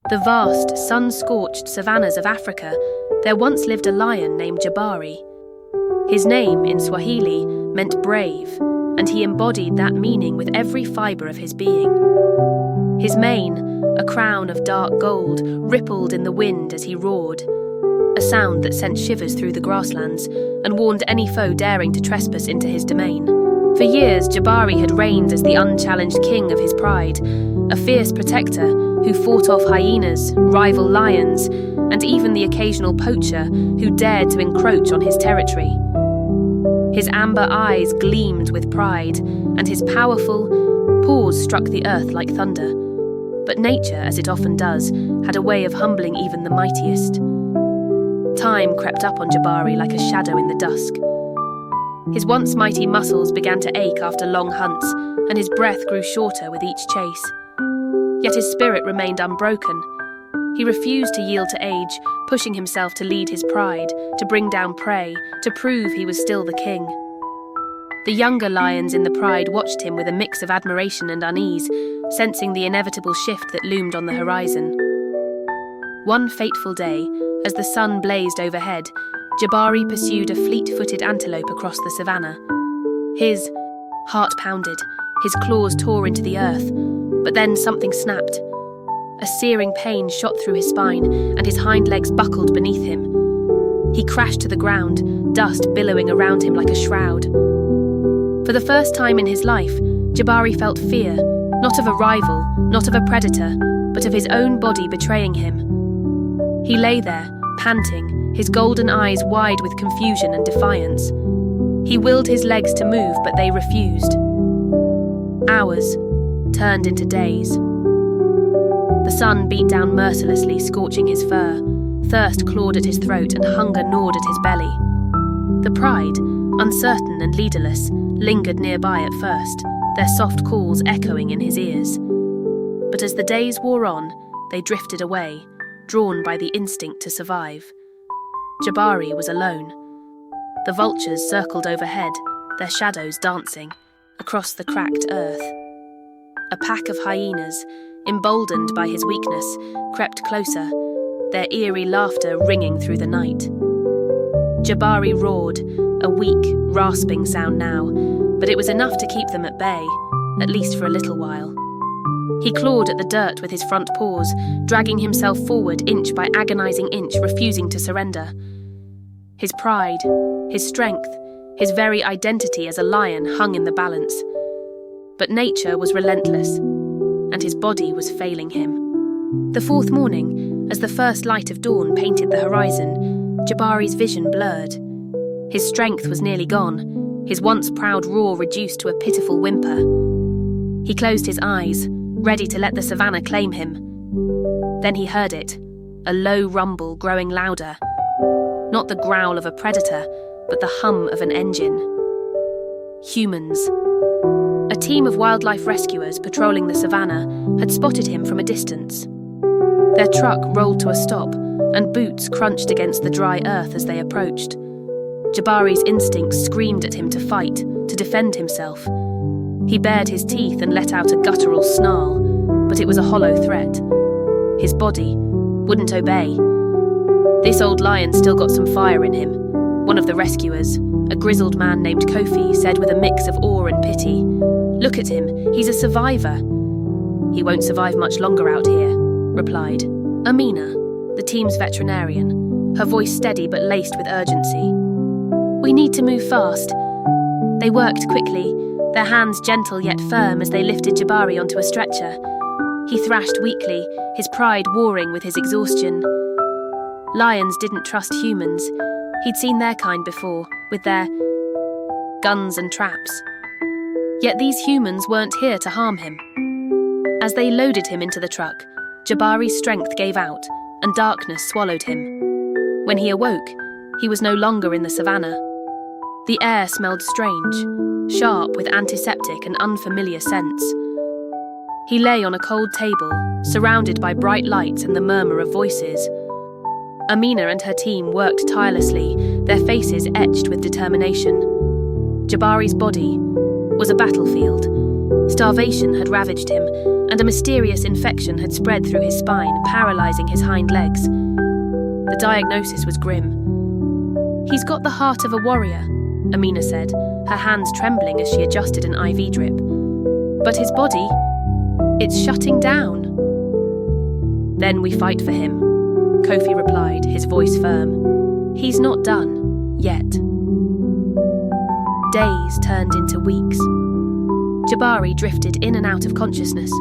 the vast, sun-scorched savannas of Africa, there once lived a lion named Jabari. His name, in Swahili, meant brave, and he embodied that meaning with every fibre of his being. His mane, a crown of dark gold, rippled in the wind as he roared, a sound that sent shivers through the grasslands and warned any foe daring to trespass into his domain. For years, Jabari had reigned as the unchallenged king of his pride, a fierce protector who fought off hyenas, rival lions, and even the occasional poacher who dared to encroach on his territory. His amber eyes gleamed with pride, and his powerful paws struck the earth like thunder. But nature, as it often does, had a way of humbling even the mightiest. Time crept up on Jabari like a shadow in the dusk. His once mighty muscles began to ache after long hunts, and his breath grew shorter with each chase. Yet his spirit remained unbroken. He refused to yield to age, pushing himself to lead his pride, to bring down prey, to prove he was still the king. The younger lions in the pride watched him with a mix of admiration and unease, sensing the inevitable shift that loomed on the horizon. One fateful day, as the sun blazed overhead, Jabari pursued a fleet-footed antelope across the savannah. His heart pounded, his claws tore into the earth, but then something snapped. A searing pain shot through his spine, and his hind legs buckled beneath him. He crashed to the ground, dust billowing around him like a shroud. For the first time in his life, Jabari felt fear, not of a rival, not of a predator, but of his own body betraying him. He lay there, panting, his golden eyes wide with confusion and defiance. He willed his legs to move, but they refused. Hours turned into days. The sun beat down mercilessly, scorching his fur. Thirst clawed at his throat and hunger gnawed at his belly. The pride, uncertain and leaderless, lingered nearby at first, their soft calls echoing in his ears. But as the days wore on, they drifted away, drawn by the instinct to survive. Jabari was alone. The vultures circled overhead, their shadows dancing across the cracked earth. A pack of hyenas, emboldened by his weakness, crept closer, their eerie laughter ringing through the night. Jabari roared, a weak, rasping sound now, but it was enough to keep them at bay, at least for a little while. He clawed at the dirt with his front paws, dragging himself forward inch by agonizing inch, refusing to surrender. His pride, his strength, his very identity as a lion hung in the balance. But nature was relentless, and his body was failing him. The fourth morning, as the first light of dawn painted the horizon, Jabari's vision blurred. His strength was nearly gone, his once proud roar reduced to a pitiful whimper. He closed his eyes, ready to let the savannah claim him. Then he heard it, a low rumble growing louder. Not the growl of a predator, but the hum of an engine. Humans. A team of wildlife rescuers patrolling the savannah had spotted him from a distance. Their truck rolled to a stop, and boots crunched against the dry earth as they approached. Jabari's instincts screamed at him to fight, to defend himself. He bared his teeth and let out a guttural snarl, but it was a hollow threat. His body wouldn't obey. This old lion still got some fire in him. One of the rescuers, a grizzled man named Kofi, said with a mix of awe and pity, "Look at him, he's a survivor." "He won't survive much longer out here," replied Amina, the team's veterinarian, her voice steady but laced with urgency. "We need to move fast." They worked quickly, their hands gentle yet firm as they lifted Jabari onto a stretcher. He thrashed weakly, his pride warring with his exhaustion. Lions didn't trust humans. He'd seen their kind before, with their guns and traps. Yet these humans weren't here to harm him. As they loaded him into the truck, Jabari's strength gave out, and darkness swallowed him. When he awoke, he was no longer in the savannah. The air smelled strange, sharp with antiseptic and unfamiliar scents. He lay on a cold table, surrounded by bright lights and the murmur of voices. Amina and her team worked tirelessly, their faces etched with determination. Jabari's body was a battlefield. Starvation had ravaged him, and a mysterious infection had spread through his spine, paralyzing his hind legs. The diagnosis was grim. "He's got the heart of a warrior," Amina said, her hands trembling as she adjusted an IV drip. "But his body, it's shutting down." "Then we fight for him," Kofi replied, his voice firm. "He's not done, yet." Days turned into weeks. Jabari drifted in and out of consciousness,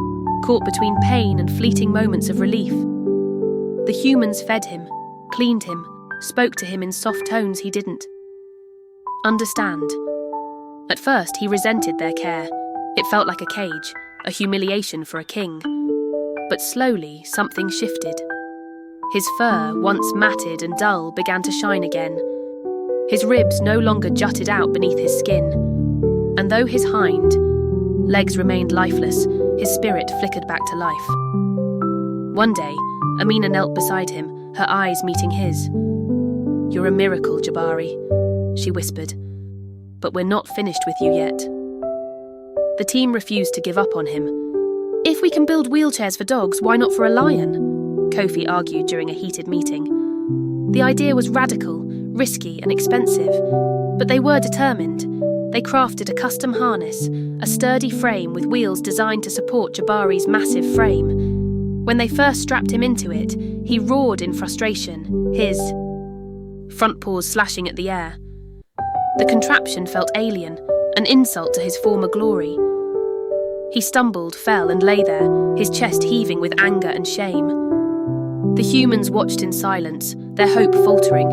caught between pain and fleeting moments of relief. The humans fed him, cleaned him, spoke to him in soft tones he didn't understand. At first, he resented their care. It felt like a cage, a humiliation for a king. But slowly, something shifted. His fur, once matted and dull, began to shine again. His ribs no longer jutted out beneath his skin. And though his hind legs remained lifeless, his spirit flickered back to life. One day, Amina knelt beside him, her eyes meeting his. "You're a miracle, Jabari," she whispered. "But we're not finished with you yet." The team refused to give up on him. "If we can build wheelchairs for dogs, why not for a lion?" Kofi argued during a heated meeting. The idea was radical, risky and expensive, but they were determined. They crafted a custom harness, a sturdy frame with wheels designed to support Jabari's massive frame. When they first strapped him into it, he roared in frustration, his front paws slashing at the air. The contraption felt alien, an insult to his former glory. He stumbled, fell, and lay there, his chest heaving with anger and shame. The humans watched in silence, their hope faltering,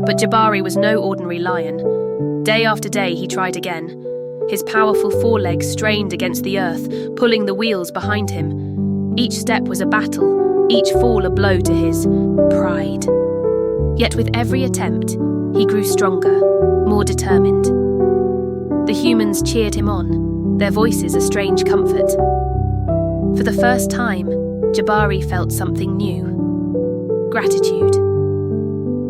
but Jabari was no ordinary lion. Day after day he tried again. His powerful forelegs strained against the earth, pulling the wheels behind him. Each step was a battle, each fall a blow to his pride. Yet with every attempt, he grew stronger, more determined. The humans cheered him on, their voices a strange comfort. For the first time, Jabari felt something new. Gratitude.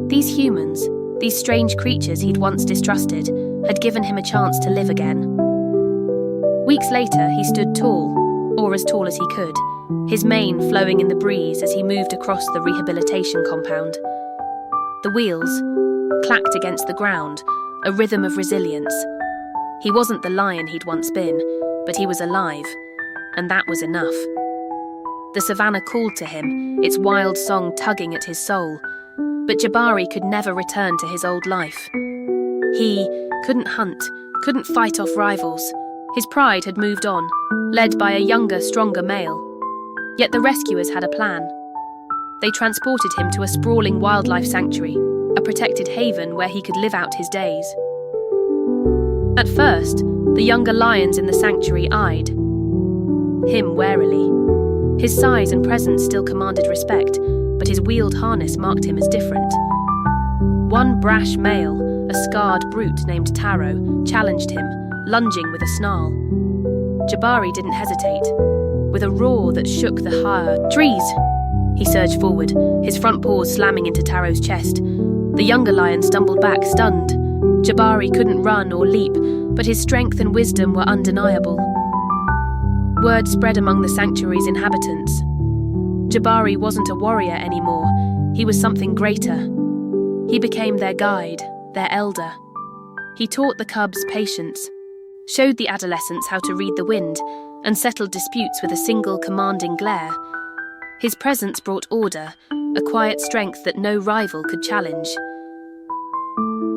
These humans, these strange creatures he'd once distrusted, had given him a chance to live again. Weeks later, he stood tall, or as tall as he could, his mane flowing in the breeze as he moved across the rehabilitation compound. The wheels clacked against the ground, a rhythm of resilience. He wasn't the lion he'd once been, but he was alive, and that was enough. The savannah called to him, its wild song tugging at his soul. But Jabari could never return to his old life. He couldn't hunt, couldn't fight off rivals. His pride had moved on, led by a younger, stronger male. Yet the rescuers had a plan. They transported him to a sprawling wildlife sanctuary, a protected haven where he could live out his days. At first, the younger lions in the sanctuary eyed him warily. His size and presence still commanded respect, but his wheeled harness marked him as different. One brash male, a scarred brute named Taro, challenged him, lunging with a snarl. Jabari didn't hesitate. With a roar that shook the higher trees, he surged forward, his front paws slamming into Taro's chest. The younger lion stumbled back, stunned. Jabari couldn't run or leap, but his strength and wisdom were undeniable. Word spread among the sanctuary's inhabitants. Jabari wasn't a warrior anymore. He was something greater. He became their guide, their elder. He taught the cubs patience, showed the adolescents how to read the wind, and settled disputes with a single commanding glare. His presence brought order, a quiet strength that no rival could challenge.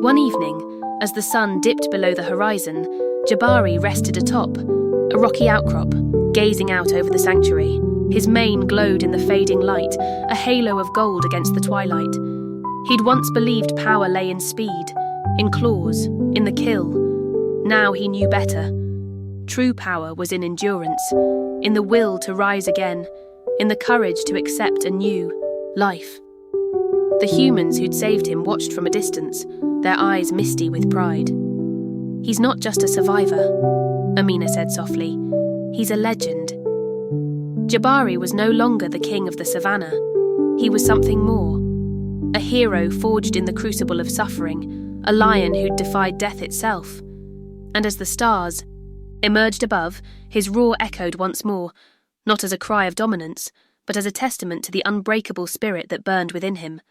One evening, as the sun dipped below the horizon, Jabari rested atop a rocky outcrop, gazing out over the sanctuary. His mane glowed in the fading light, a halo of gold against the twilight. He'd once believed power lay in speed, in claws, in the kill. Now he knew better. True power was in endurance, in the will to rise again, in the courage to accept a new life. The humans who'd saved him watched from a distance, their eyes misty with pride. "He's not just a survivor," Amina said softly. "He's a legend." Jabari was no longer the king of the savannah. He was something more. A hero forged in the crucible of suffering, a lion who'd defied death itself. And as the stars emerged above, his roar echoed once more. not as a cry of dominance, but as a testament to the unbreakable spirit that burned within him.